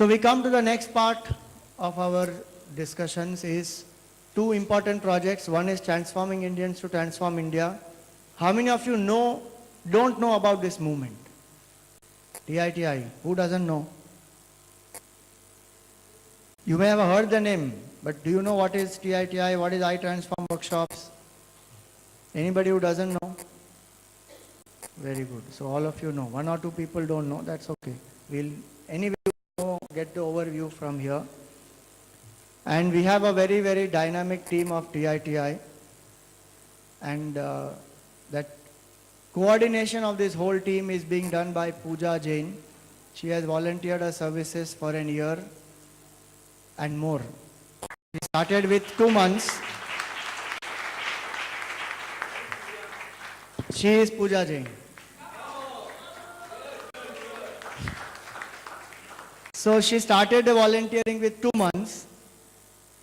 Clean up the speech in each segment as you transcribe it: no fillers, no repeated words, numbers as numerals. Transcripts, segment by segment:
So we come to the next part of our discussions is two important projects. One is Transforming Indians to Transform India. How many of you don't know about this movement? TITI. Who doesn't know? You may have heard the name, but do you know what is TITI? What is I Transform workshops? Anybody who doesn't know? Very good. So all of you know. One or two people don't know. That's okay. We'll anyway get the overview from here. And we have a very, very dynamic team of TITI. And that coordination of this whole team is being done by Pooja Jain. She has volunteered her services for a year and more. She started with 2 months. She is Pooja Jain. So she started volunteering with 2 months.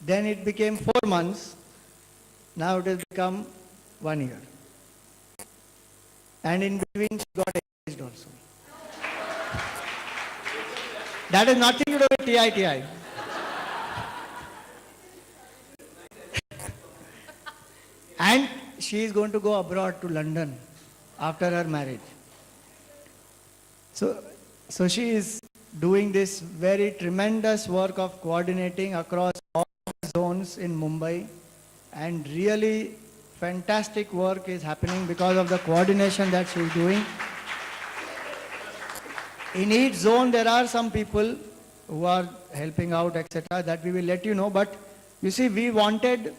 Then it became 4 months. Now it has become 1 year. And in between she got engaged also. That has nothing to do with TITI. And she is going to go abroad to London after her marriage. So she is doing this very tremendous work of coordinating across all zones in Mumbai, and really fantastic work is happening because of the coordination that she is doing. In each zone there are some people who are helping out, etc., that we will let you know. But you see, we wanted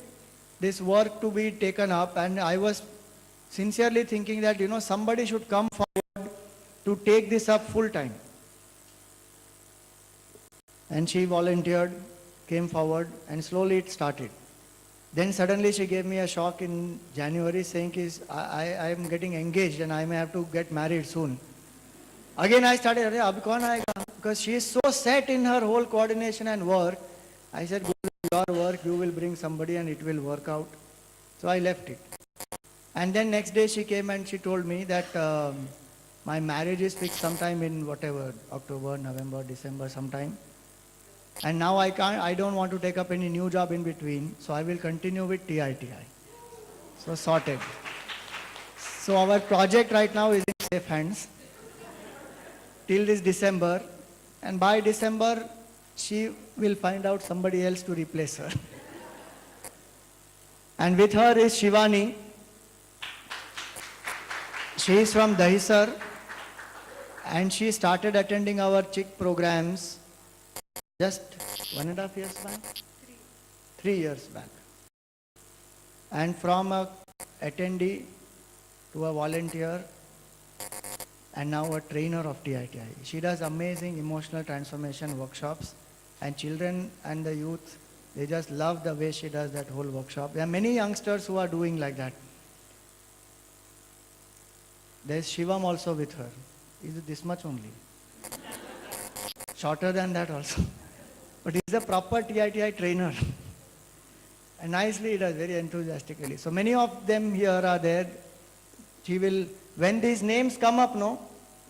this work to be taken up, and I was sincerely thinking that somebody should come forward to take this up full time. And she volunteered, came forward, and slowly it started. Then suddenly she gave me a shock in January saying, I am getting engaged and I may have to get married soon. Again I started, Ab kaun aayega? Because she is so set in her whole coordination and work. I said, go with your work, you will bring somebody and it will work out. So I left it. And then next day she came and she told me that my marriage is fixed sometime in whatever, October, November, December sometime. And now I don't want to take up any new job in between, so I will continue with TITI. So sorted. So our project right now is in safe hands till this December, and by December she will find out somebody else to replace her. And with her is Shivani. She is from Dahisar, and she started attending our CHIC programs just 1.5 years back? 3 years back. And from a attendee to a volunteer and now a trainer of TITI. She does amazing emotional transformation workshops, and children and the youth, they just love the way she does that whole workshop. There are many youngsters who are doing like that. There's Shivam also with her. Is it this much only? Shorter than that also. But he's a proper TITI trainer. And nicely he does, very enthusiastically. So many of them here are there. She will, when these names come up,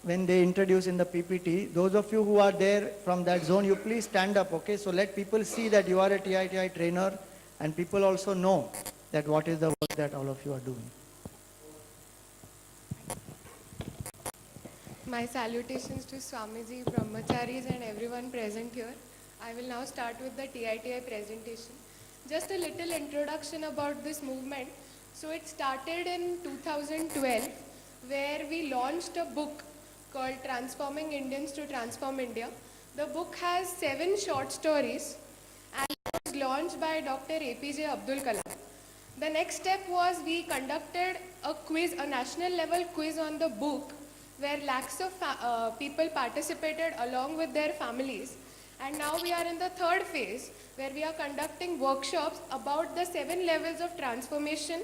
when they introduce in the PPT, those of you who are there from that zone, you please stand up, okay? So let people see that you are a TITI trainer, and people also know that what is the work that all of you are doing. My salutations to Swamiji, Brahmacharis and everyone present here. I will now start with the TITI presentation. Just a little introduction about this movement. So it started in 2012, where we launched a book called Transforming Indians to Transform India. The book has 7 short stories and it was launched by Dr. APJ Abdul Kalam. The next step was we conducted a quiz, a national level quiz on the book, where lakhs of people participated along with their families. And now we are in the 3rd phase, where we are conducting workshops about the 7 levels of transformation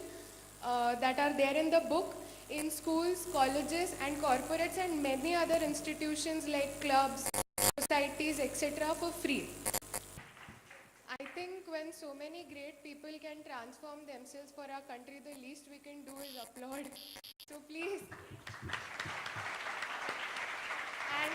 that are there in the book in schools, colleges and corporates and many other institutions like clubs, societies, etc. for free. I think when so many great people can transform themselves for our country, the least we can do is applaud. So please. And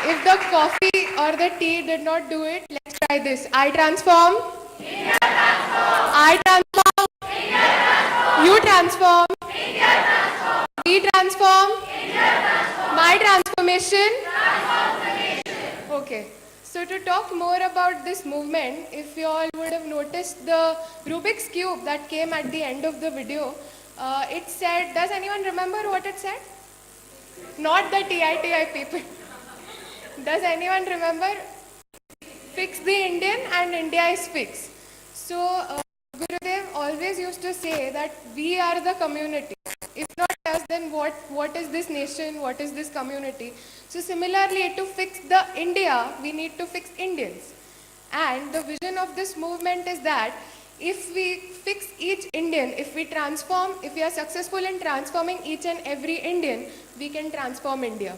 if the coffee or the T did not do it, let's try this. I transform. India transform. I transform. India transform. You transform. India transform. We transform. India transform. My transformation. Transforms the nation. Okay. So to talk more about this movement, if you all would have noticed the Rubik's Cube that came at the end of the video, it said, does anyone remember what it said? Not the TITI people. Does anyone remember? Fix the Indian and India is fixed. So Gurudev always used to say that we are the community. If not us, then what is this nation? What is this community? So similarly, to fix the India, we need to fix Indians. And the vision of this movement is that if we fix each Indian, if we transform, if we are successful in transforming each and every Indian, we can transform India.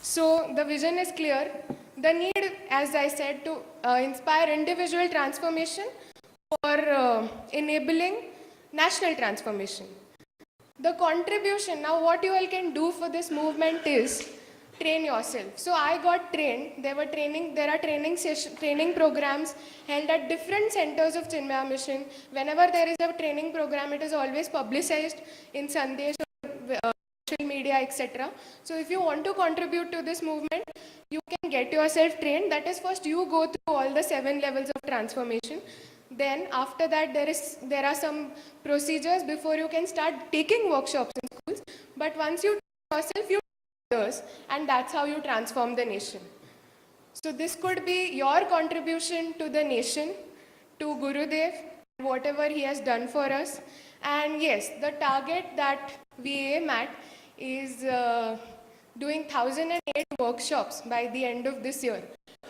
So the vision is clear. The need, as I said, to inspire individual transformation for enabling national transformation. The contribution, now what you all can do for this movement is train yourself. So I got trained. There are training programs held at different centers of Chinmaya Mission. Whenever there is a training program, it is always publicized in Sandesh, social media, etc. So if you want to contribute to this movement, you can get yourself trained. That is, first you go through all the 7 levels of transformation. Then after that, there are some procedures before you can start taking workshops in schools. But once you train yourself, you train others, and that's how you transform the nation. So this could be your contribution to the nation, to Gurudev, whatever he has done for us. And yes, the target that we aim at is doing 1,008 workshops by the end of this year.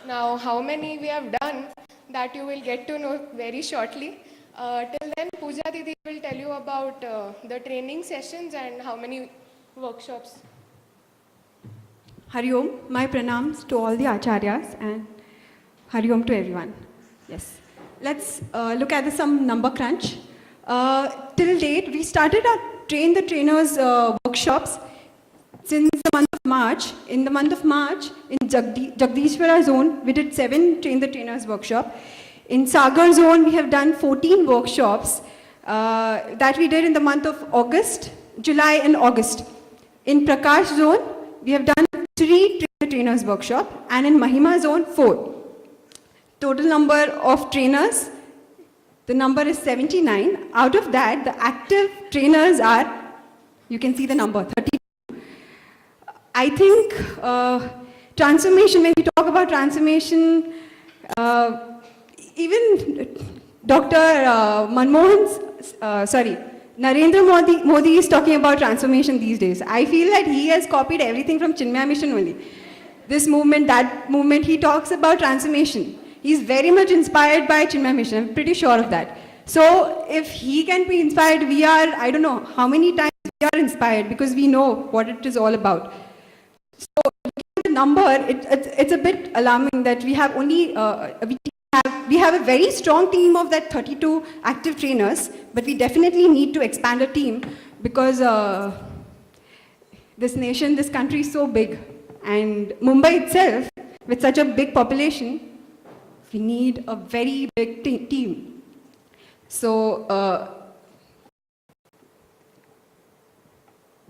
Now, how many we have done, that you will get to know very shortly. Till then, Pooja Didi will tell you about the training sessions and how many workshops. Hari Om, my pranams to all the acharyas and Hari Om to everyone. Yes. Let's look at some number crunch. Till date, we started our Train the Trainers workshops since the month of March. In the month of March, in Jagdishwara zone, we did 7 Train the Trainers workshop. In Sagar zone, we have done 14 workshops that we did in the month of August, July and August. In Prakash zone, we have done 3 Train the Trainers workshop, and in Mahima zone, 4. Total number of trainers, the number is 79. Out of that, the active trainers are, you can see the number, 32. I think transformation, when we talk about transformation, even Dr. Narendra Modi is talking about transformation these days. I feel that he has copied everything from Chinmaya Mission only. This movement, that movement, he talks about transformation. He's very much inspired by Chinmaya Mission, I'm pretty sure of that. So if he can be inspired, we are, I don't know how many times we are inspired, because we know what it is all about. So the number, it's a bit alarming that we have only, we have a very strong team of that 32 active trainers, but we definitely need to expand our team, because this nation, this country is so big, and Mumbai itself, with such a big population, we need a very big team. So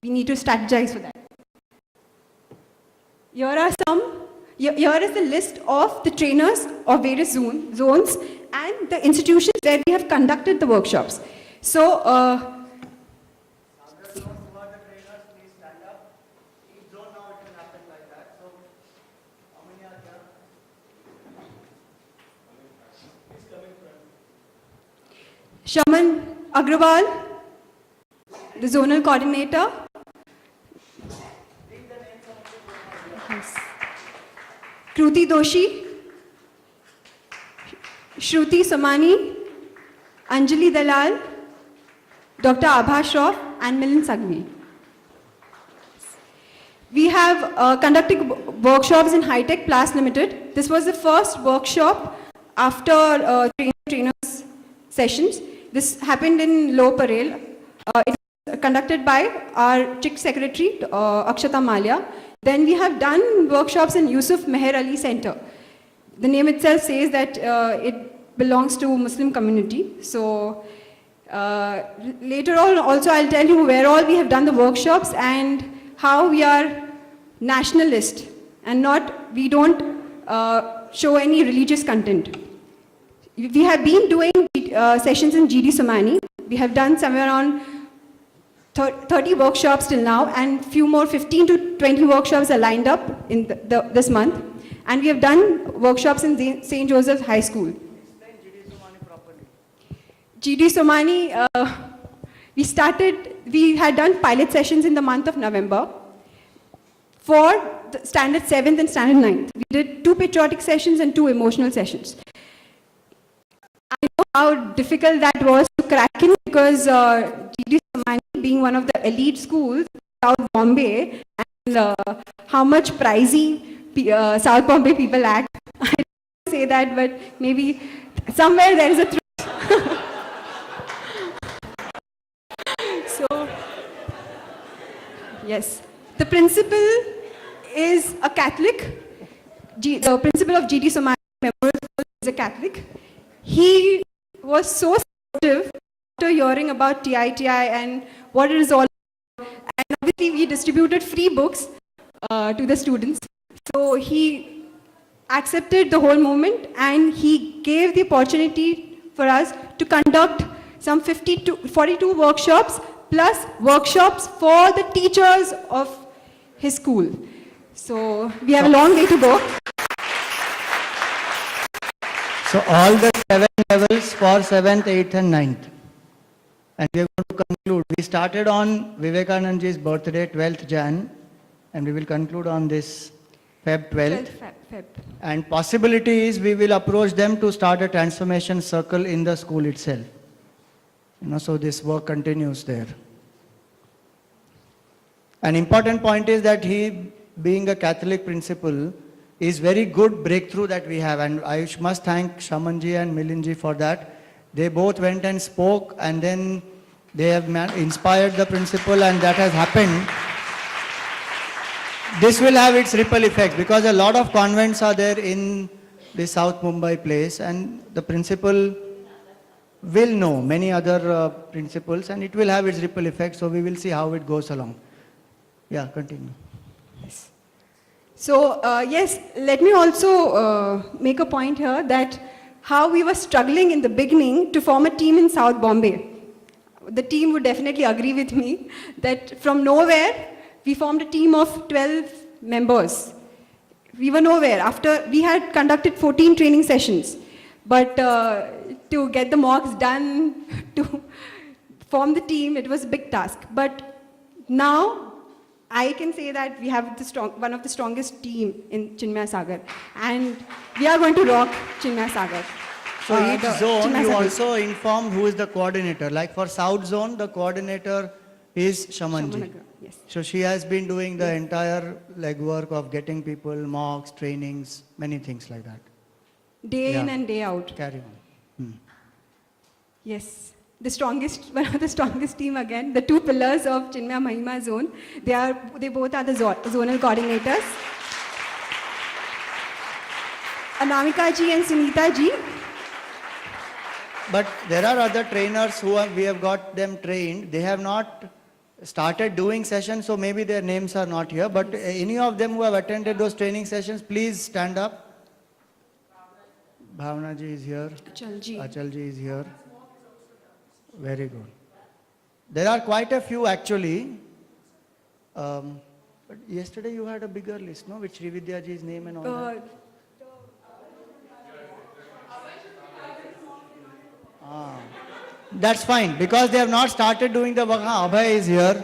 we need to strategize for that. Here is the list of the trainers of various zones and the institutions where we have conducted the workshops. So Shaman Agrawal, the zonal coordinator. Yes. Kruti Doshi, Shruti Somani, Anjali Dalal, Dr. Abha Shroff, and Milind Sagvi. We have conducted workshops in High Tech Plas Limited. This was the first workshop after trainers sessions. This happened in Low Parel. It was conducted by our Chief Secretary, Akshata Malia. Then we have done workshops in Yusuf Meher Ali Center. the name itself says that it belongs to Muslim community. So later on also I'll tell you where all we have done the workshops and how we are nationalist and we don't show any religious content. We have been doing sessions in GD Somani. We have done somewhere around 30 workshops till now, and few more 15 to 20 workshops are lined up in this month. And we have done workshops in St. Joseph's High School. Explain GD Somani properly. GD Somani, we had done pilot sessions in the month of November for the standard 7th and standard 9th. We did 2 patriotic sessions and 2 emotional sessions. I know how difficult that was to crack in because GD Somani being one of the elite schools, South Bombay, and how much pricey South Bombay people act. I don't say that, but maybe somewhere there is a truth. So, yes, the principal is a Catholic. The principal of GD Somani Memorial School is a Catholic. He was so supportive after hearing about TITI and what it is all about. And obviously we distributed free books to the students. So he accepted the whole movement and he gave the opportunity for us to conduct some 42 workshops plus workshops for the teachers of his school. So we have a long way to go. So all the 7 levels for 7th, 8th and 9th. And we are going to conclude. We started on Vivekananda's birthday, 12th Jan, and we will conclude on this Feb 12th. Feb. And possibility is we will approach them to start a transformation circle in the school itself. So this work continues there. An important point is that he, being a Catholic principal, is very good breakthrough that we have, and I must thank Shamanji and Milinji for that. They both went and spoke, and then they have inspired the principal, and that has happened. This will have its ripple effect because a lot of convents are there in the South Mumbai place, and the principal will know many other principals, and it will have its ripple effect. So we will see how it goes along. Yeah, continue. So, yes, let me also make a point here that how we were struggling in the beginning to form a team in South Bombay. The team would definitely agree with me that from nowhere, we formed a team of 12 members. We were nowhere. After we had conducted 14 training sessions, but to get the mocks done, to form the team, it was a big task. But now, I can say that we have one of the strongest team in Chinmaya Sagar, and we are going to rock Chinmaya Sagar. So each zone you also inform who is the coordinator. Like for South Zone, the coordinator is Shamanji. Yes. So she has been doing the entire legwork of getting people, mocks, trainings, many things like that. Day in and day out. Carry on. Yes. One of the strongest team again, the 2 pillars of Chinmaya Mahima zone. They both are the zonal coordinators. Anamika ji and Sunita ji. But there are other trainers we have got them trained. They have not started doing sessions, so maybe their names are not here. But any of them who have attended those training sessions, please stand up. Bhavna ji is here. Achal ji is here. Very good. There are quite a few actually. But yesterday you had a bigger list, no? With Srividya ji's name and all that. That's fine because they have not started doing the work. Abhay is here.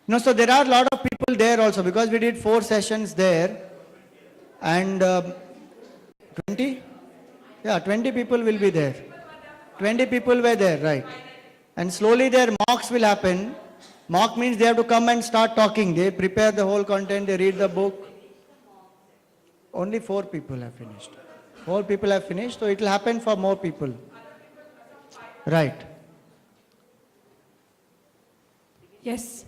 No, so there are a lot of people there also because we did 4 sessions there. And 20? Yeah, 20 people will be there. 20 people were there, right. And slowly their mocks will happen. Mock means they have to come and start talking. They prepare the whole content, they read the book. Only 4 people have finished. 4 people have finished, so it will happen for more people. Right. Yes.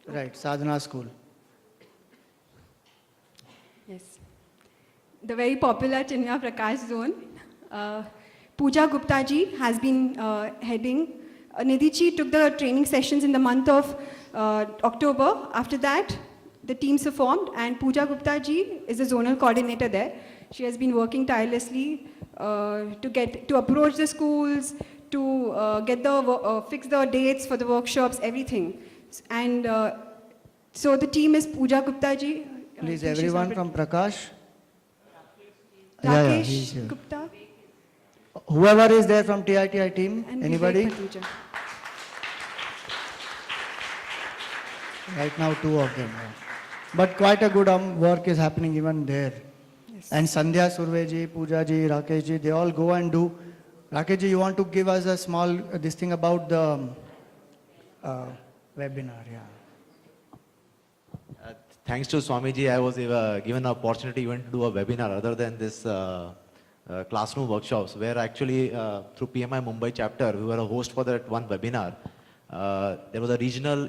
Right, Sadhana School. Yes. The very popular Chinmaya Prakash Zone. Pooja Gupta ji has been heading. Nidhi ji took the training sessions in the month of October. After that, the teams are formed, and Pooja Gupta ji is the zonal coordinator there. She has been working tirelessly to approach the schools, to fix the dates for the workshops, everything. And so the team is Pooja Gupta ji. Please, I think she's everyone not- from Prakash. Rakesh he's here. Gupta. Whoever is there from TITI team, And anybody? Vivek Patuja. Right now, two of them. Yeah. But quite a good work is happening even there. Yes. And Sandhya Surveji, Pooja ji, Rakesh ji, they all go and do. Rakesh ji, you want to give us a small this thing about the webinar? Yeah. Thanks to Swamiji, I was given an opportunity even to do a webinar other than this classroom workshops, where actually through PMI Mumbai chapter, we were a host for that one webinar. There was a regional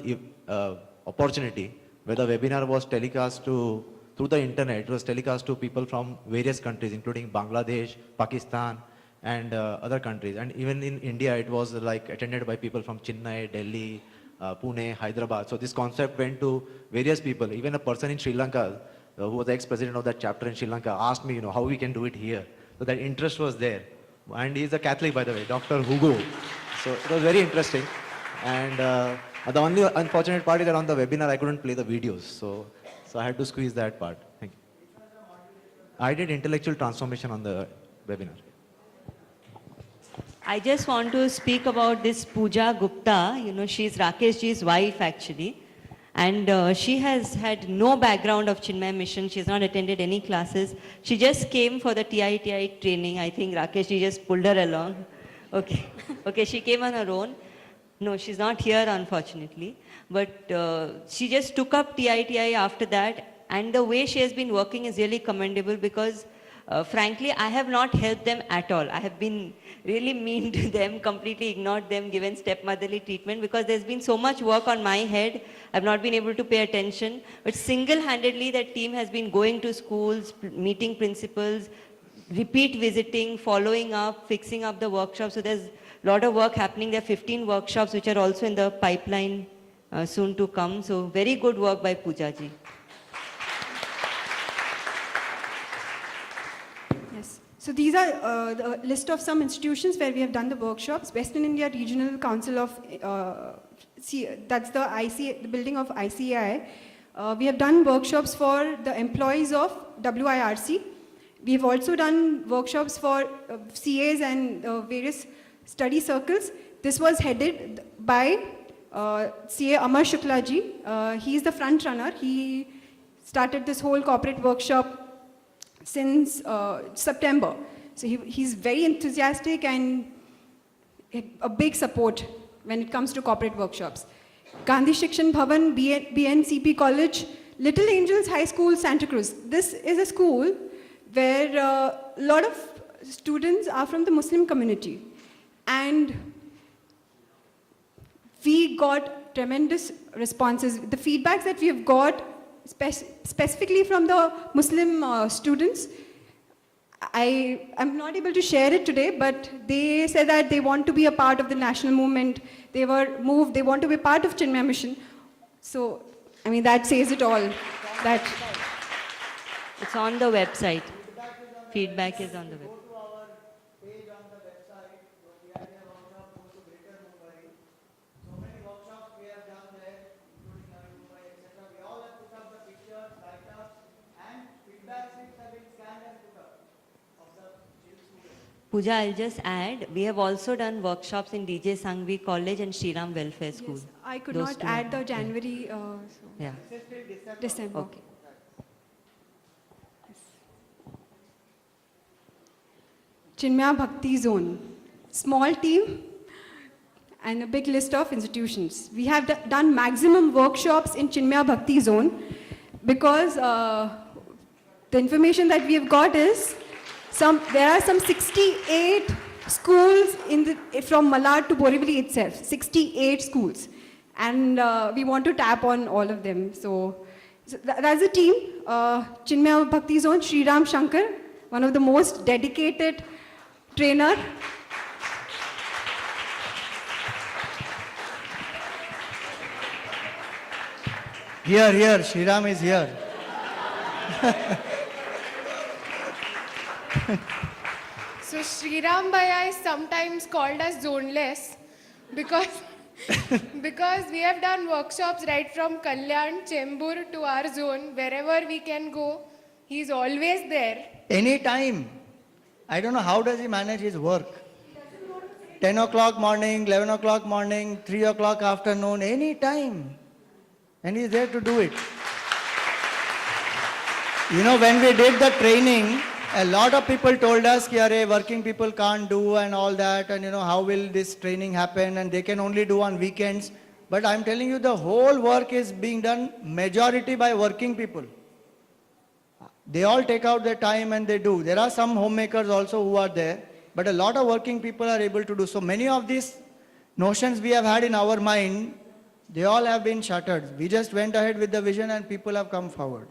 opportunity where the webinar was telecast through the internet. It was telecast to people from various countries, including Bangladesh, Pakistan, and other countries. And even in India, it was like attended by people from Chennai, Delhi, Pune, Hyderabad. So this concept went to various people. Even a person in Sri Lanka, who was the ex-president of that chapter in Sri Lanka, asked me, how we can do it here. So that interest was there. And he's a Catholic, by the way, Dr. Hugo. So it was very interesting. And the only unfortunate part is that on the webinar, I couldn't play the videos. So I had to squeeze that part. Thank you. I did intellectual transformation on the webinar. I just want to speak about this Pooja Gupta. She's Rakesh ji's wife actually. And she has had no background of Chinmaya Mission. She's not attended any classes. She just came for the TITI training. I think Rakesh ji just pulled her along. Okay. Okay, she came on her own. No, she's not here unfortunately. But she just took up TITI after that. And the way she has been working is really commendable because frankly, I have not helped them at all. I have been really mean to them, completely ignored them, given stepmotherly treatment because there's been so much work on my head. I've not been able to pay attention. But single-handedly, that team has been going to schools, meeting principals, repeat visiting, following up, fixing up the workshops. So there's a lot of work happening. There are 15 workshops which are also in the pipeline soon to come. So very good work by Pooja ji. Yes. So these are the list of some institutions where we have done the workshops. Western India Regional Council of, that's the building of ICAI. We have done workshops for the employees of WIRC. We have also done workshops for CAs and various study circles. This was headed by CA Amar Shukla ji. He is the front runner. He started this whole corporate workshop since September. So he's very enthusiastic and a big support when it comes to corporate workshops. Gandhi Shikshan Bhavan, BNCP College, Little Angels High School, Santa Cruz. This is a school where a lot of students are from the Muslim community. And we got tremendous responses. The feedbacks that we have got specifically from the Muslim students, I'm not able to share it today, but they said that they want to be a part of the national movement. They were moved, they want to be part of Chinmaya Mission. So, I mean, that says it all. That It's on the website. Feedback is on the website. Pooja, I'll just add, we have also done workshops in DJ Sangvi College and Shriram Welfare School. yes, I could Those not two add are- the January, Yeah, December. okay. Chinmaya Bhakti Zone, small team and a big list of institutions. We have done maximum workshops in Chinmaya Bhakti Zone because the information that we have got is there are some 68 schools from Malad to Borivali itself, 68 schools. and we want to tap on all of them. So that's the team. Chinmaya Bhakti Zone, Sri Ram Shankar, one of the most dedicated trainer. Here, Shriram is here. So Sriram Bhaiya is sometimes called as zoneless because because we have done workshops right from Kalyan, Chembur to our zone. Wherever we can go, he's always there. Anytime. I don't know how does he manage his work. 10 o'clock morning, 11 o'clock morning, 3 o'clock afternoon, any time. And he's there to do it. You know, when we did the training, a lot of people told us, ki, "Arey, working people can't do and all that, and you know, how will this training happen, and they can only do on weekends." But I'm telling you, the whole work is being done majority by working people. They all take out their time and they do. There are some homemakers also who are there, but a lot of working people are able to do. So many of these notions we have had in our mind, they all have been shattered. We just went ahead with the vision and people have come forward.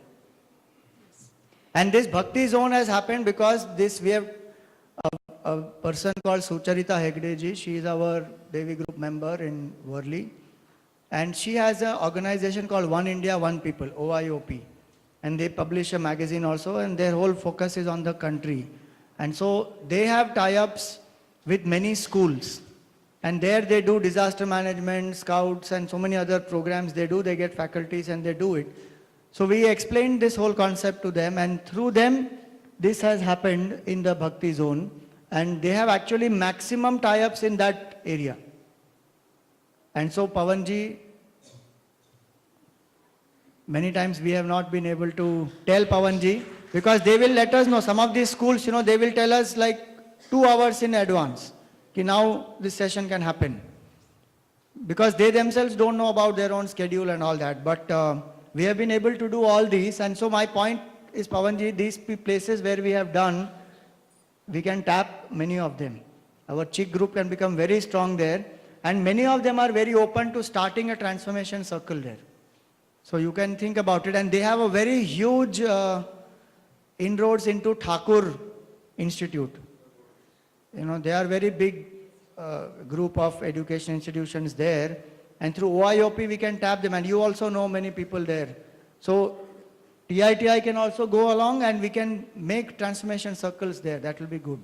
And this Bhakti Zone has happened because we have a person called Sucharita Hegde ji. She is our Devi group member in Worli. And she has an organization called One India, One People, OIOP. And they publish a magazine also, and their whole focus is on the country. And so they have tie-ups with many schools. And there they do disaster management, scouts, and so many other programs they do. They get faculties and they do it. So we explained this whole concept to them, and through them, this has happened in the Bhakti Zone. And they have actually maximum tie-ups in that area. And so Pavanji, many times we have not been able to tell Pavanji, because they will let us know. Some of these schools, you know, they will tell us like 2 hours in advance, ki now this session can happen. Because they themselves don't know about their own schedule and all that. But we have been able to do all these. And so my point is, Pavanji, these places where we have done, we can tap many of them. Our Chik group can become very strong there. And many of them are very open to starting a transformation circle there. So you can think about it. And they have a very huge inroads into Thakur Institute. You know, they are very big group of education institutions there. And through OIOP, we can tap them. And you also know many people there. So TITI can also go along and we can make transformation circles there. That will be good.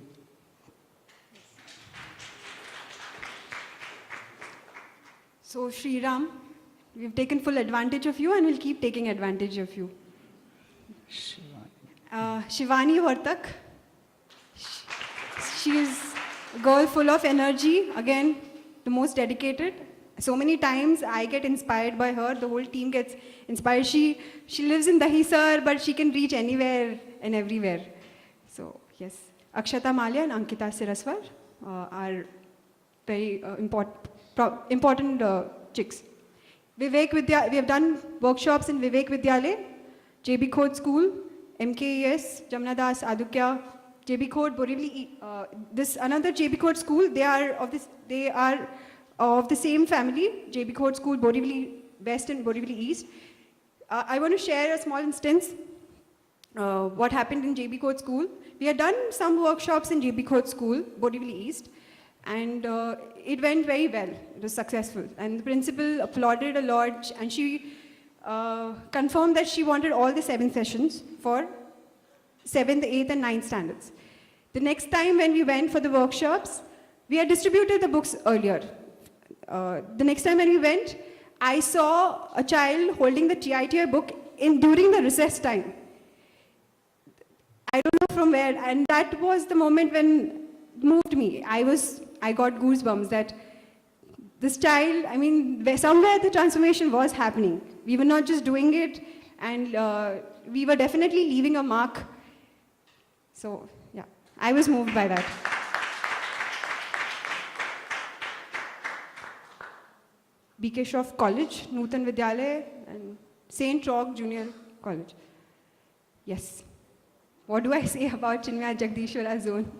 So Sri Ram, we've taken full advantage of you and we'll keep taking advantage of you. Shivani Vartak. She is a girl full of energy, again, the most dedicated. So many times I get inspired by her, the whole team gets inspired. She lives in Dahisar, but she can reach anywhere and everywhere. So, yes. Akshata Malia and Ankita Siraswar are very important chicks. Vivek Vidya, we have done workshops in Vivek Vidyalay, JB Khod School, MKES, Jamna Das, Adukya, JB Khod, Borivali. This another JB Khod school. They are of the same family. JB Khod School, Borivali West and Borivali East. I want to share a small instance. What happened in JB Khod School? We had done some workshops in JB Khod School, Borivali East, and it went very well. It was successful, and the principal applauded a lot, and she confirmed that she wanted all the 7 sessions for 7th, 8th, and 9th standards. The next time when we went for the workshops, we had distributed the books earlier. The next time when we went, I saw a child holding the TITI book during the recess time. I don't know from where, and that was the moment when it moved me. I got goosebumps that this child, I mean, somewhere the transformation was happening. We were not just doing it, and we were definitely leaving a mark. So, yeah, I was moved by that. BK Shroff College, Nutan Vidyalay, and St. Roque Junior College. Yes. What do I say about Chinmaya Jagdishwara Zone?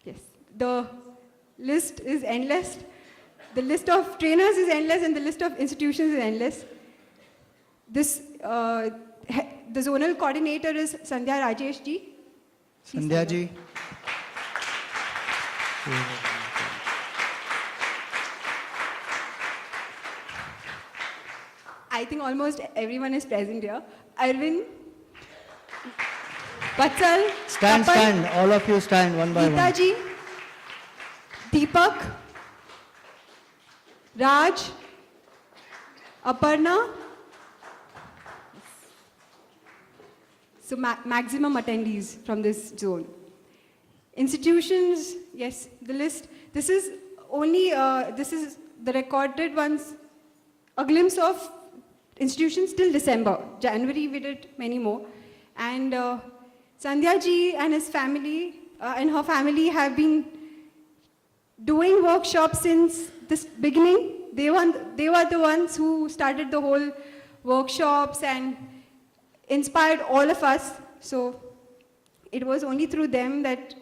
Yes. list is endless. The list of trainers is endless and the list of institutions is endless. This, the zonal coordinator is Sandhya Rajesh ji. Sandhya ji. I think almost everyone is present here. Arvind, Vatsal, Stand, Kapil, stand. All of you stand one by Geeta one. ji, Deepak, Raj, Aparna. So maximum attendees from this zone. Institutions, yes, the list. This is only, this is the recorded ones, a glimpse of institutions till December. January we did many more. And Sandhya ji and his family and her family have been doing workshops since this beginning. They were the ones who started the whole workshops and inspired all of us. So it was only through them that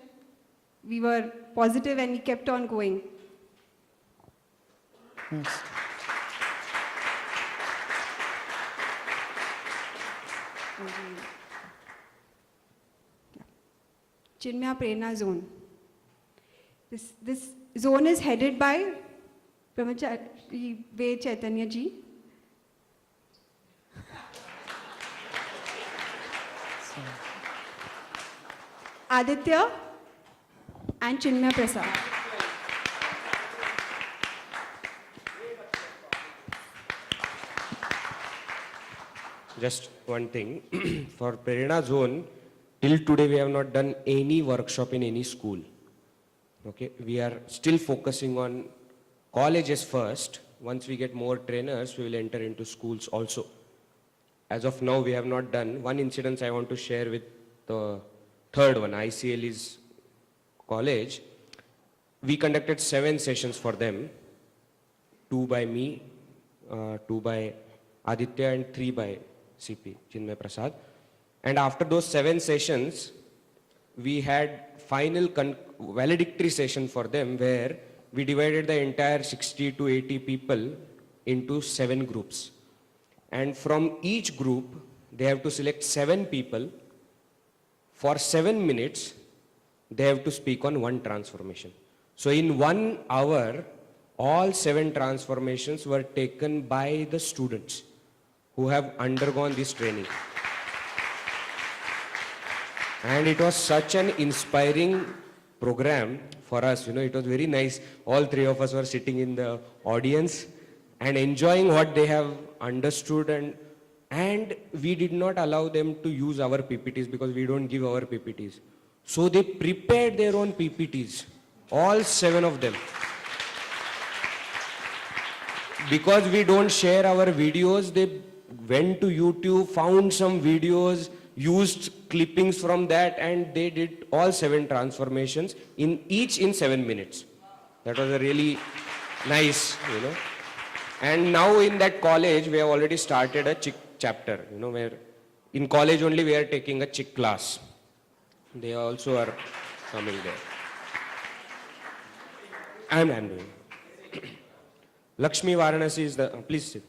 we were positive and we kept on going. Yes. Chinmaya Prerna Zone. This zone is headed by Brahmachari Ved Chaitanya ji. Aditya and Chinmaya Prasad. Just one thing, for Prerna Zone, till today we have not done any workshop in any school. Okay, we are still focusing on colleges first. Once we get more trainers, we will enter into schools also. As of now, we have not done. One incident I want to share with the third one, ICLE's college. We conducted 7 sessions for them, 2 by me, 2 by Aditya and 3 by CP, Chinmay Prasad. And after those 7 sessions, we had final valedictory session for them where we divided the entire 60 to 80 people into 7 groups. And from each group, they have to select 7 people. For 7 minutes, they have to speak on one transformation. So in 1 hour, all 7 transformations were taken by the students who have undergone this training. And it was such an inspiring program for us. You know, it was very nice. All 3 of us were sitting in the audience and enjoying what they have understood, and we did not allow them to use our PPTs because we don't give our PPTs. So they prepared their own PPTs, all 7 of them. Because we don't share our videos, they went to YouTube, found some videos, used clippings from that, and they did all 7 transformations, each in 7 minutes. That was a really nice, you know. And now in that college, we have already started a chick chapter, you know, where in college only we are taking a chick class. They also are coming there. I'm doing. Lakshmi Varanasi is the, please sit.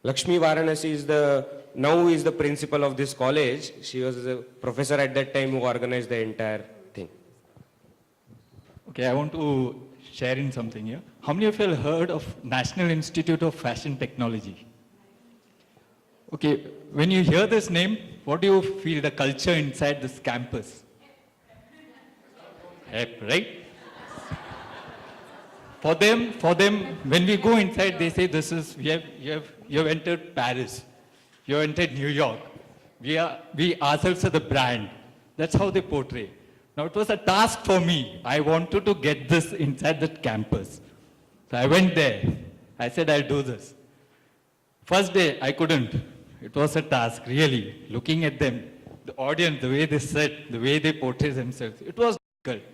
Lakshmi Varanasi is now is the principal of this college. She was a professor at that time who organized the entire thing. Okay, I want to share in something here. How many of you have heard of National Institute of Fashion Technology? Okay, when you hear this name, what do you feel the culture inside this campus? Hep, right? For them, when we go inside, they say this is, you have entered Paris, you have entered New York. We ourselves are the brand. That's how they portray. Now it was a task for me. I wanted to get this inside that campus. So I went there. I said, I'll do this. First day, I couldn't. It was a task, really. Looking at them, the audience, the way they sit, the way they portray themselves, it was difficult.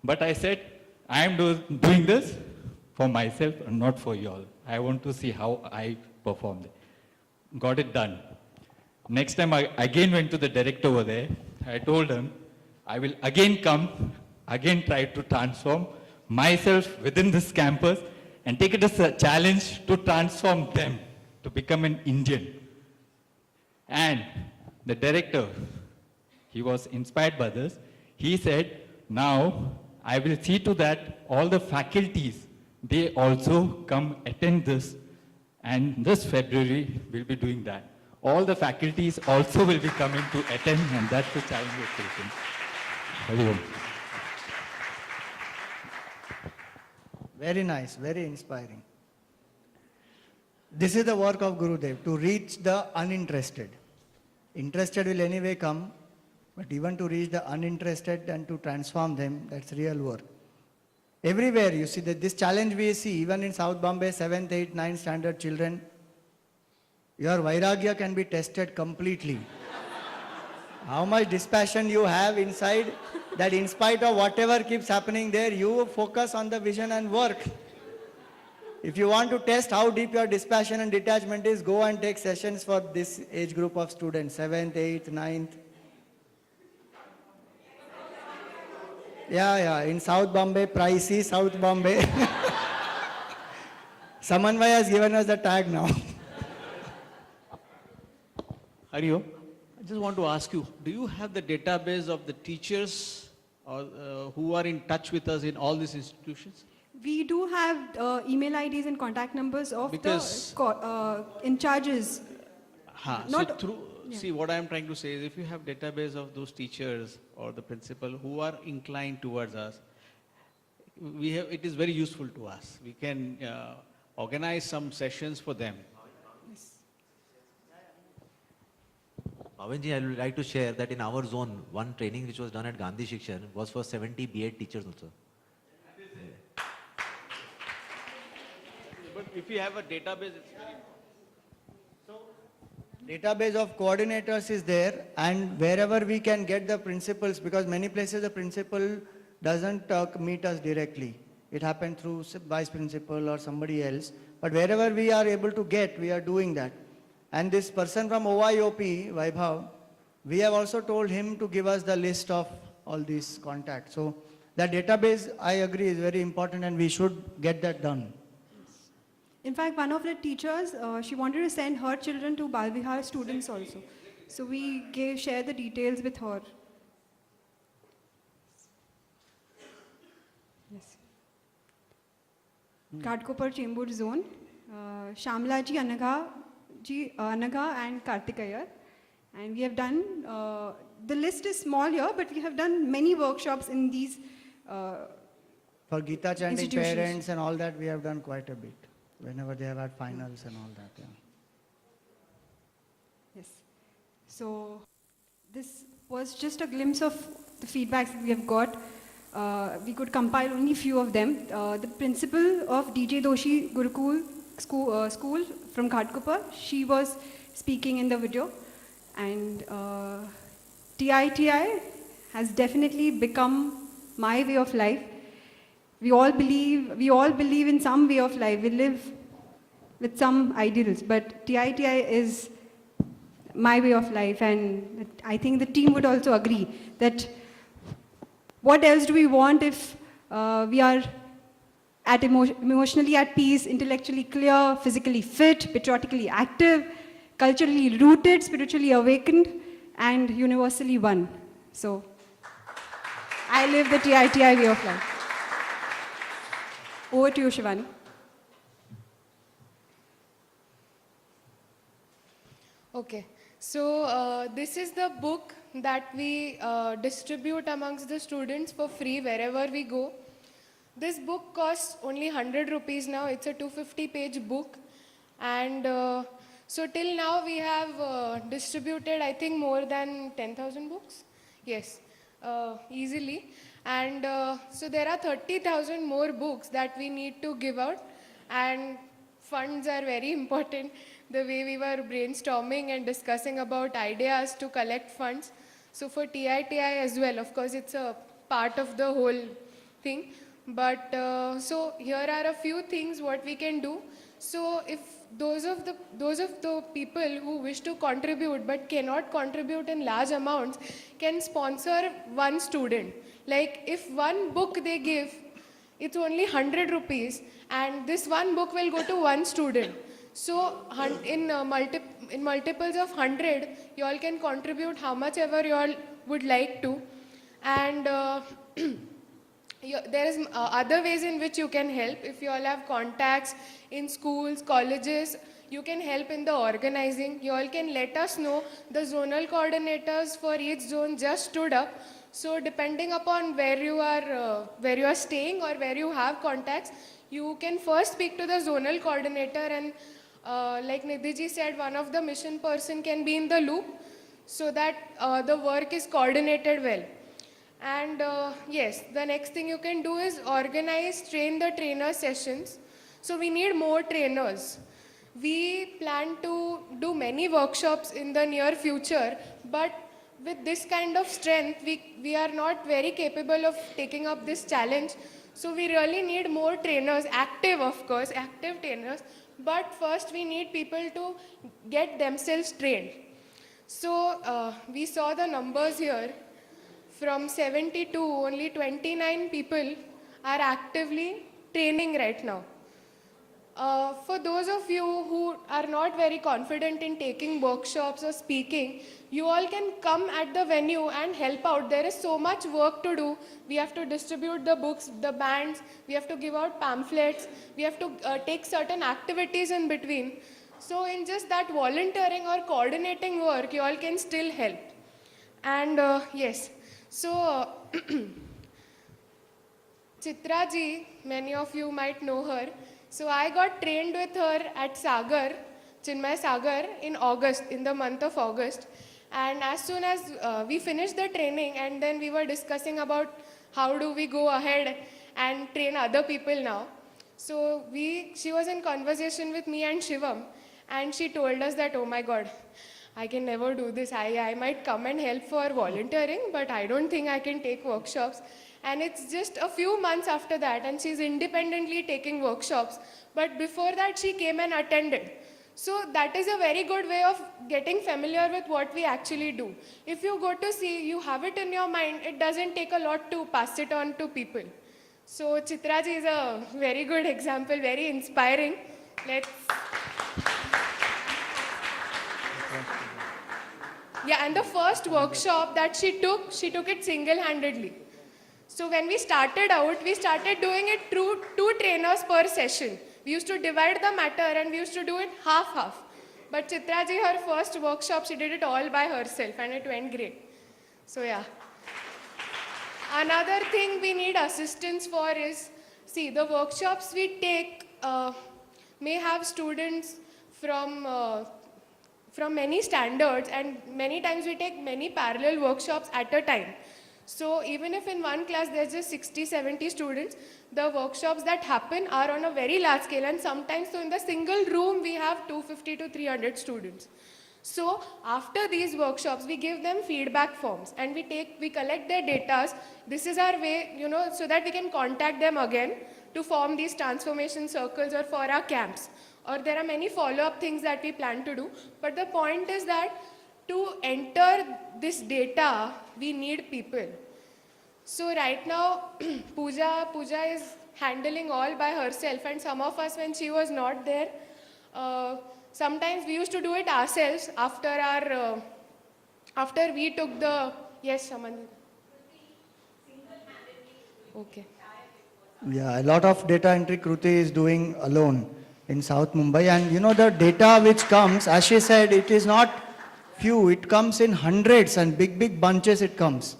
But I said, I am doing this for myself and not for you all. I want to see how I performed. Got it done. Next time I again went to the director over there. I told him, I will again come, again try to transform, myself within this campus and take it as a challenge to transform them to become an Indian. And the director, he was inspired by this. He said, now I will see to that all the faculties, they also come attend this. And this February, we'll be doing that. All the faculties also will be coming to attend, and that's the challenge we're taking. Hari Om. Very nice, very inspiring. This is the work of Gurudev, to reach the uninterested. Interested will anyway come, but even to reach the uninterested and to transform them, that's real work. Everywhere you see that this challenge we see, even in South Bombay, 7th, 8th, 9th standard children, your Vairagya can be tested completely. How much dispassion you have inside, that in spite of whatever keeps happening there, you focus on the vision and work. If you want to test how deep your dispassion and detachment is, go and take sessions for this age group of students, 7th, 8th, 9th. Yeah, in South Bombay, pricey South Bombay. Samanvay has given us the tag now. Hari Om, I just want to ask you, do you have the database of the teachers or, who are in touch with us in all these institutions? We do have email IDs and contact numbers of Because- the in charges. Not- See, what I am trying to say is if you have database of those teachers or the principal who are inclined towards us, it is very useful to us. We can organize some sessions for them. Pavanji, I would like to share that in our zone, one training which was done at Gandhi Shikshan was for 70 B.Ed teachers also. But if you have a database, it's very Database of coordinators is there, and wherever we can get the principals, because many places the principal doesn't meet us directly. It happened through vice principal or somebody else. But wherever we are able to get, we are doing that. And this person from OIOP, Vaibhav, we have also told him to give us the list of all these contacts. So the database, I agree, is very important, and we should get that done. In fact, one of the teachers, she wanted to send her children to Balvihar students also. So we share the details with her. Yes. Ghatkopar Chembur Zone, Shamla ji, Anaga and Kartik Iyer. And we have done, the list is small here, but we have done many workshops in these For Gita chanting Institutions. parents and all that, we have done quite a bit. Whenever they have had finals and all that, yeah. Yes. So this was just a glimpse of the feedbacks that we have got. We could compile only few of them. The principal of DJ Doshi Gurukul school from Ghatkopar, she was speaking in the video. And TITI has definitely become my way of life. We all believe in some way of life. We live with some ideals, but TITI is my way of life, and I think the team would also agree that what else do we want if we are emotionally at peace, intellectually clear, physically fit, patriotically active, culturally rooted, spiritually awakened, and universally one. So I live the TITI way of life. Over to you, Shivani. Okay, so this is the book that we distribute amongst the students for free wherever we go. This book costs only 100 rupees now. It's a 250-page book. And so till now we have distributed, I think, more than 10,000 books. Yes, easily. And so there are 30,000 more books that we need to give out. And funds are very important. The way we were brainstorming and discussing about ideas to collect funds. So for TITI as well, of course, it's a part of the whole thing. But so here are a few things what we can do. So if those of the people who wish to contribute but cannot contribute in large amounts can sponsor one student. Like if one book they give it's only 100 rupees, and this one book will go to one student. So in multiples of 100, you all can contribute how much ever you all would like to. And there is other ways in which you can help. If you all have contacts in schools, colleges, you can help in the organizing. You all can let us know. The zonal coordinators for each zone just stood up. So depending upon where you are staying or where you have contacts, you can first speak to the zonal coordinator, and like Nidhi ji said, one of the mission person can be in the loop so that the work is coordinated well. And yes, the next thing you can do is organize train the trainer sessions. So we need more trainers. We plan to do many workshops in the near future, but with this kind of strength, we are not very capable of taking up this challenge. So we really need more trainers, active of course, active trainers. But first we need people to get themselves trained. So we saw the numbers here. From 72, only 29 people are actively training right now. For those of you who are not very confident in taking workshops or speaking, you all can come at the venue and help out. There is so much work to do. We have to distribute the books, the bands, we have to give out pamphlets, we have to take certain activities in between. So in just that volunteering or coordinating work, you all can still help. And yes, so Chitra ji, many of you might know her. So I got trained with her at Sagar, Chinmay Sagar, in August, in the month of August. And as soon as we finished the training, and then we were discussing about how do we go ahead and train other people now. So she was in conversation with me and Shivam, and she told us that, oh my God, I can never do this. I might come and help for volunteering, but I don't think I can take workshops. And it's just a few months after that, and she's independently taking workshops. But before that, she came and attended. So that is a very good way of getting familiar with what we actually do. If you go to see, you have it in your mind, it doesn't take a lot to pass it on to people. So Chitra ji is a very good example, very inspiring. Yeah, and the first workshop that she took it single-handedly. So when we started out, we started doing it through 2 trainers per session. We used to divide the matter and we used to do it half-half. But Chitra ji, her first workshop, she did it all by herself and it went great. So yeah. Another thing we need assistance for is, see, the workshops we take may have students from many standards, and many times we take many parallel workshops at a time. So even if in one class there's just 60, 70 students, the workshops that happen are on a very large scale, and sometimes so in the single room we have 250 to 300 students. So after these workshops, we give them feedback forms and we collect their data. This is our way, so that we can contact them again to form these transformation circles or for our camps. Or there are many follow-up things that we plan to do. But the point is that to enter this data, we need people. So right now, Pooja is handling all by herself, and some of us, when she was not there, sometimes we used to do it ourselves after we took the, yes, Shaman. Okay. Yeah, a lot of data entry Kruti is doing alone in South Mumbai, and the data which comes, as she said, it is not few, it comes in hundreds and big bunches it comes.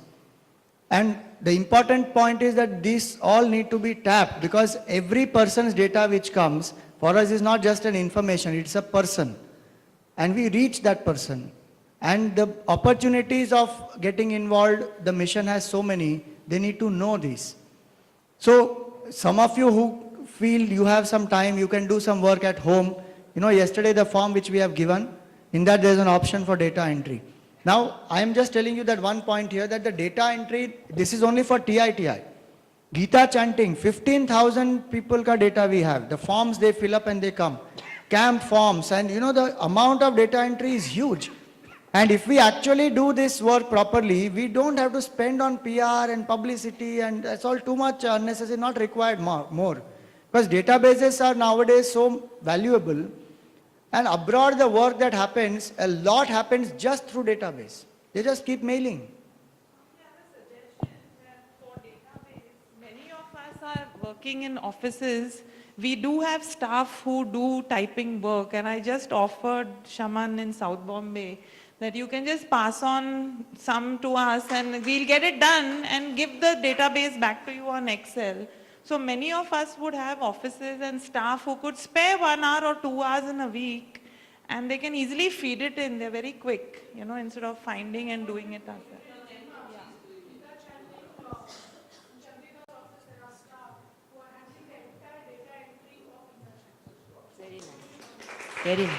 And the important point is that these all need to be tapped, because every person's data which comes for us is not just an information, it's a person. And we reach that person. And the opportunities of getting involved, the mission has so many, they need to know this. So some of you who feel you have some time, you can do some work at home. Yesterday the form which we have given, in that there is an option for data entry. Now, I am just telling you that one point here, that the data entry, this is only for TITI. Gita chanting, 15,000 people ka data we have. The forms they fill up and they come. Camp forms, and the amount of data entry is huge. And if we actually do this work properly, we don't have to spend on PR and publicity, and that's all too much unnecessary, not required more. Because databases are nowadays so valuable, and abroad the work that happens, a lot happens just through database. They just keep mailing. For database, many of us are working in offices. We do have staff who do typing work, and I just offered Shaman in South Bombay that you can just pass on some to us and we'll get it done and give the database back to you on Excel. So many of us would have offices and staff who could spare 1 hour or 2 hours in a week, and they can easily feed it in. They're very quick, instead of finding and doing it ourselves. Very nice.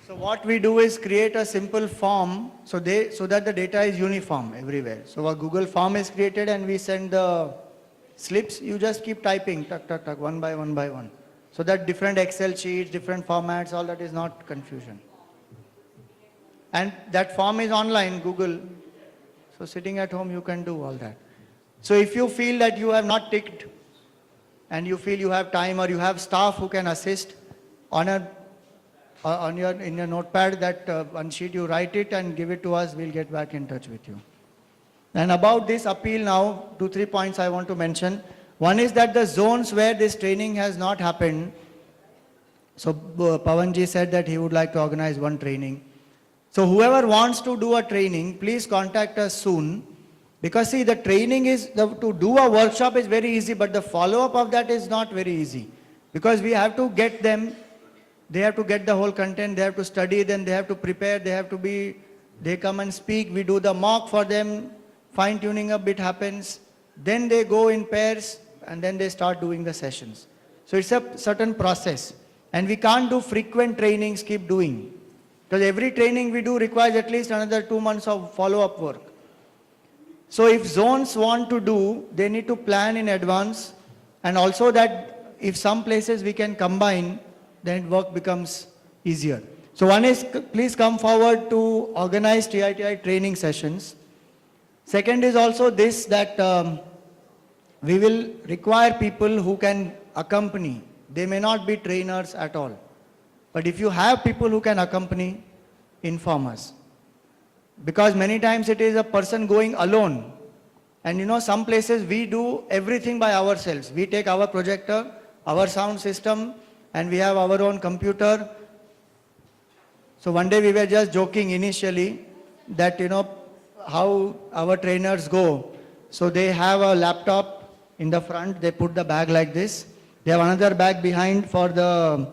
So what we do is create a simple form so that the data is uniform everywhere. So a Google form is created and we send the slips. You just keep typing, tuck, tuck, tuck, one by one. So that different Excel sheets, different formats, all that is not confusion. And that form is online, Google. So sitting at home, you can do all that. So if you feel that you have not ticked and you feel you have time or you have staff who can assist in your notepad, that one sheet you write it and give it to us, we'll get back in touch with you. And about this appeal now, 2-3 points I want to mention. One is that the zones where this training has not happened, so Pawanji said that he would like to organize one training. So whoever wants to do a training, please contact us soon. Because see, the training is, to do a workshop is very easy, but the follow-up of that is not very easy. Because we have to get them, they have to get the whole content, they have to study, then they have to prepare, they come and speak, we do the mock for them, fine-tuning a bit happens, then they go in pairs, and then they start doing the sessions. So it's a certain process. And we can't do frequent trainings, keep doing. Because every training we do requires at least another 2 months of follow-up work. So if zones want to do, they need to plan in advance, and also that if some places we can combine, then work becomes easier. So one is, please come forward to organize TITI training sessions. Second is also this, that we will require people who can accompany. They may not be trainers at all. But if you have people who can accompany, inform us. Because many times it is a person going alone. And some places we do everything by ourselves. We take our projector, our sound system, and we have our own computer. So one day we were just joking initially that, how our trainers go. So they have a laptop in the front, they put the bag like this. They have another bag behind for the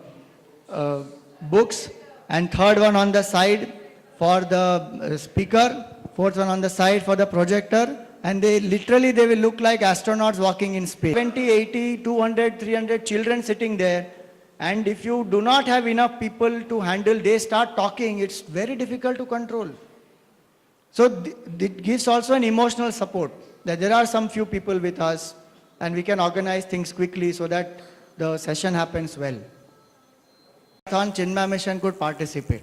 books, and third one on the side for the speaker, fourth one on the side for the projector, and they will look like astronauts walking in space. 20, 80, 200, 300 children sitting there, and if you do not have enough people to handle, they start talking, it's very difficult to control. So it gives also an emotional support, that there are some few people with us, and we can organize things quickly so that the session happens well. Chinmay Mission could participate.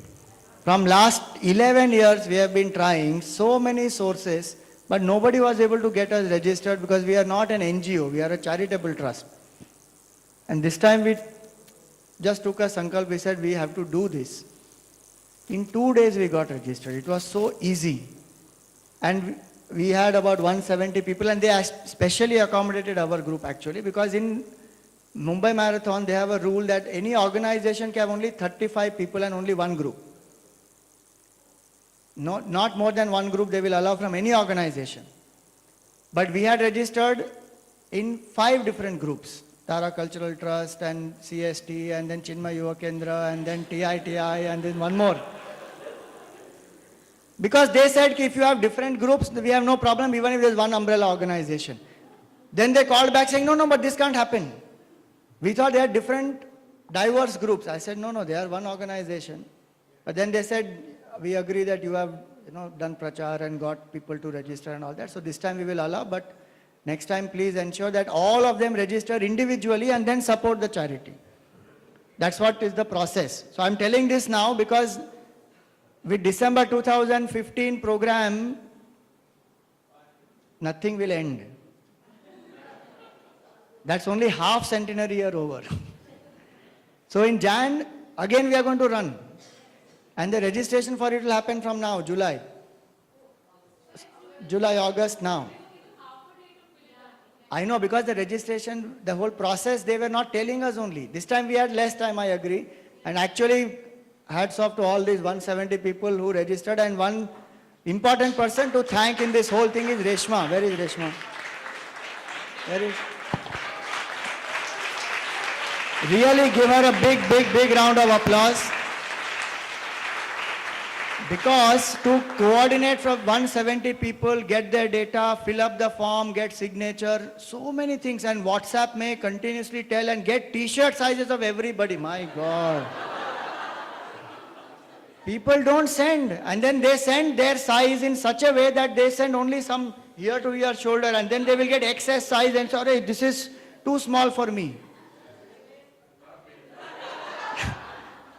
From last 11 years, we have been trying so many sources, but nobody was able to get us registered because we are not an NGO, we are a charitable trust. And this time we just took a sankalp, we said we have to do this. In 2 days we got registered. It was so easy. And we had about 170 people, and they specially accommodated our group actually, because in Mumbai Marathon they have a rule that any organization can have only 35 people and only one group. Not more than one group they will allow from any organization. But we had registered in 5 different groups. Tara Cultural Trust and CST and then Chinmay Yuva Kendra and then TITI and then one more. Because they said if you have different groups, we have no problem even if there is one umbrella organization. Then they called back saying, no, but this can't happen. We thought they had different diverse groups. I said, no, they are one organization. But then they said, we agree that you have done prachar and got people to register and all that. So this time we will allow, but next time please ensure that all of them register individually and then support the charity. That's what is the process. So I'm telling this now because with December 2015 program, nothing will end. That's only half centenary year over. So in Jan, again we are going to run. And the registration for it will happen from now, July. July, August now. I know, because the registration, the whole process, they were not telling us only. This time we had less time, I agree. And actually, hats off to all these 170 people who registered. And one important person to thank in this whole thing is Reshma. Where is Reshma? Where is? Really give her a big round of applause. Because to coordinate from 170 people, get their data, fill up the form, get signature, so many things, and WhatsApp may continuously tell and get t-shirt sizes of everybody. My God. People don't send, and then they send their size in such a way that they send only some here to here shoulder, and then they will get excess size and sorry, this is too small for me.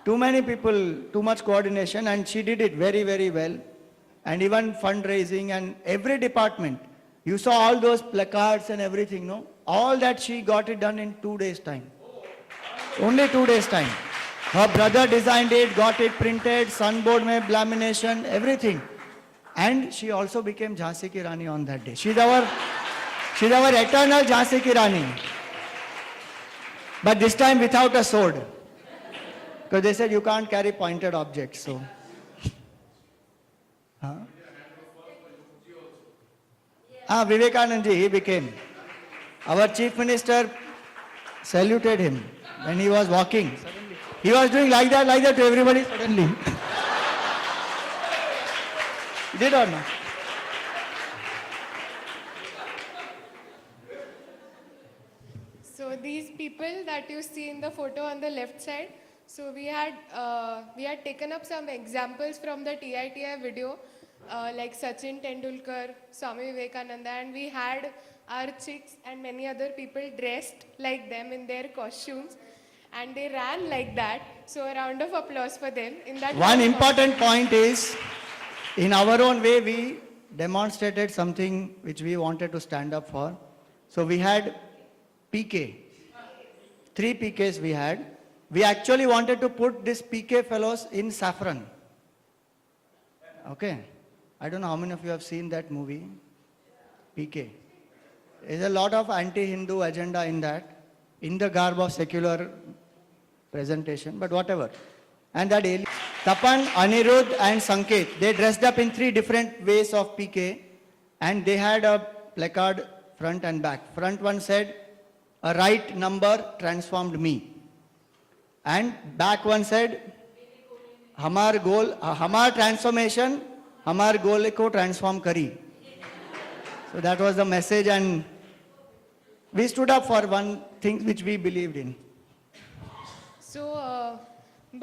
Too many people, too much coordination, and she did it very well. And even fundraising and every department. You saw all those placards and everything, no? All that she got it done in 2 days' time. Only 2 days' time. Her brother designed it, got it printed, sunboard mein lamination, everything. And she also became Jhansi Ki Rani on that day. She's our eternal Jhansi Ki Rani. But this time without a sword. Because they said you can't carry pointed objects, so. Huh? Vivekanand ji, he became. Our chief minister saluted him when he was walking. He was doing like that to everybody suddenly. Did or not? So these people that you see in the photo on the left side, so we had taken up some examples from the TITI video, like Sachin Tendulkar, Swami Vivekananda, and we had our chicks and many other people dressed like them in their costumes, and they ran like that. So a round of applause for them. In that One important point is, in our own way, we demonstrated something which we wanted to stand up for. So we had PK. 3 PKs we had. We actually wanted to put these PK fellows in saffron. Okay. I don't know how many of you have seen that movie, PK. There's a lot of anti-Hindu agenda in that, in the garb of secular presentation, but whatever. And that Tapan, Anirudh and Sanket, they dressed up in 3 different ways of PK, and they had a placard front and back. Front one said, "A right number transformed me." And back one said, "Hamar goal, Hamar transformation, Hamar goal ko transform kari." So that was the message, and we stood up for one thing which we believed in. So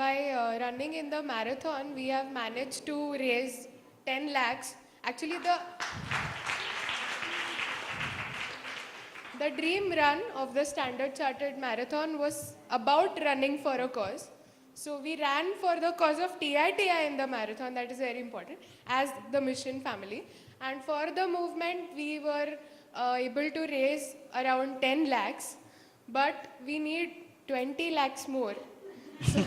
by running in the marathon, we have managed to raise 10 lakhs. Actually, the dream run of the Standard Chartered Marathon was about running for a cause. So we ran for the cause of TITI in the marathon, that is very important, as the mission family. And for the movement, we were able to raise around 10 lakhs, but we need 20 lakhs more. So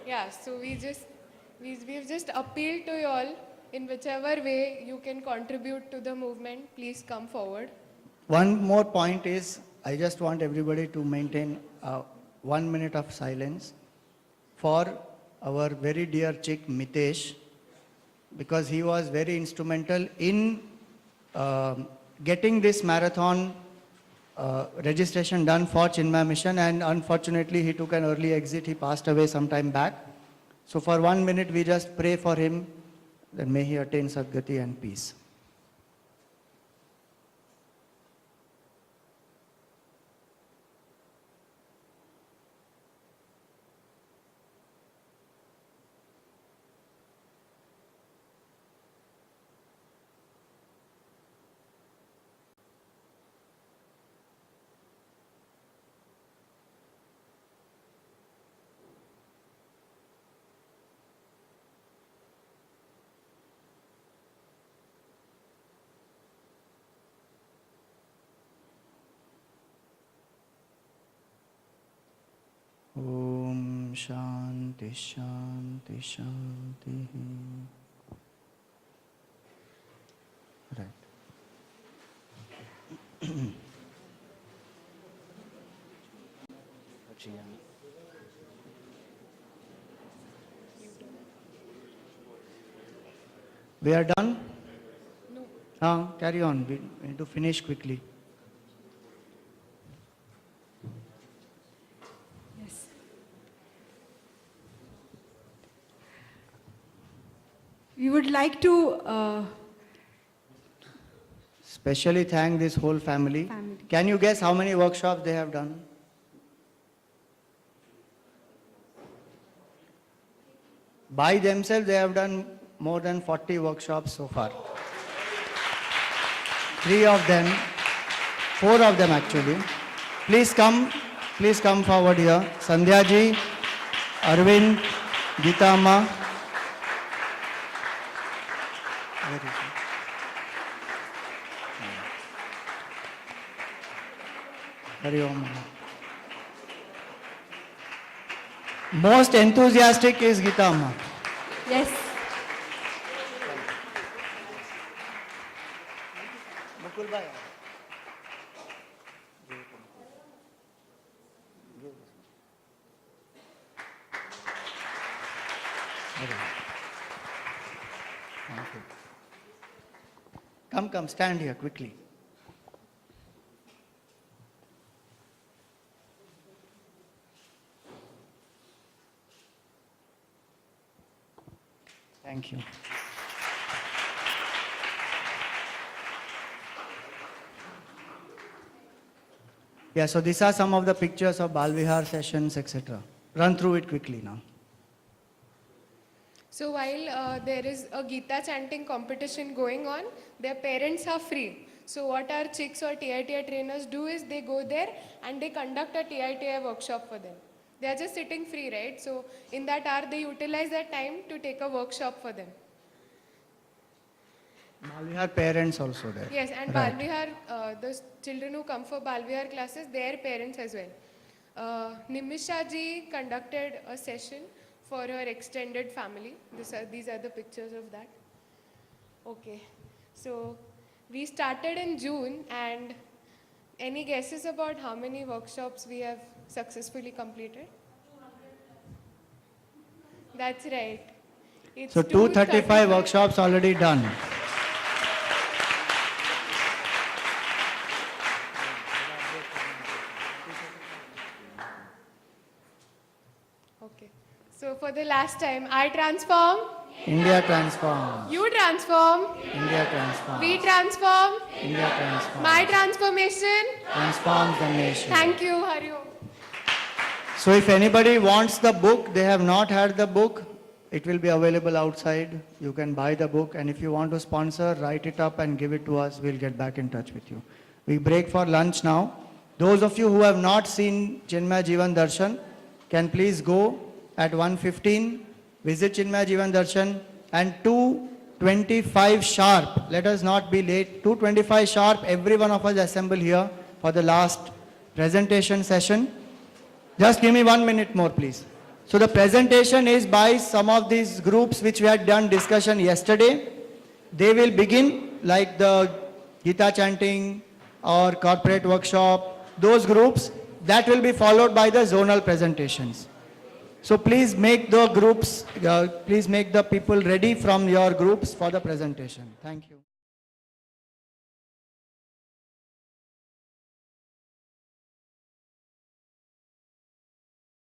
yeah, so we've just appealed to you all, in whichever way you can contribute to the movement, please come forward. One more point is, I just want everybody to maintain 1 minute of silence for our very dear chick Mitesh, because he was very instrumental in getting this marathon registration done for Chinmaya Mission, and unfortunately he took an early exit. He passed away some time back. So for 1 minute we just pray for him, that may he attain Sadgati and peace. Om Shanti Shanti Shanti. Right. We are done? No. Carry on. We need to finish quickly. Yes. We would like to Specially thank this whole family. Family. Can you guess how many workshops they have done? By themselves, they have done more than 40 workshops so far. 3 of them, 4 of them actually. Please come forward here. Sandhya ji, Arvind, Geeta Amma. Where is he? Hari Om. Most enthusiastic is Geeta Amma. yes. Mukul bhai. Come, stand here quickly. Thank you. Yeah, so these are some of the pictures of Bal Vihar sessions, etc. Run through it quickly now. So while there is a Gita chanting competition going on, their parents are free. So what our chicks or TITI trainers do is they go there and they conduct a TITI workshop for them. They are just sitting free, right? So in that hour, they utilize that time to take a workshop for them. Bal Vihar parents also there. Yes, and Right. Bal Vihar, the children who come for Bal Vihar classes, their parents as well. Nimisha ji conducted a session for her extended family. These are the pictures of that. Okay, so we started in June, and any guesses about how many workshops we have successfully completed? That's right. It's So 235 workshops already done. Okay. So for the last time, I transform, India transforms. you transform, India transforms. we transform, India transforms. my transformation. Transforms the nation. Thank you, Hari Om. So if anybody wants the book, they have not had the book, it will be available outside. You can buy the book, and if you want to sponsor, write it up and give it to us. We'll get back in touch with you. We break for lunch now. Those of you who have not seen Chinmay Jivan Darshan can please go at 1:15, visit Chinmay Jivan Darshan, and 2:25 sharp. Let us not be late. 2:25 sharp, every one of us assemble here for the last presentation session. Just give me 1 minute more, please. So the presentation is by some of these groups which we had done discussion yesterday. They will begin like the Gita chanting or corporate workshop, those groups, that will be followed by the zonal presentations. So please make the groups, please make the people ready from your groups for the presentation. Thank you.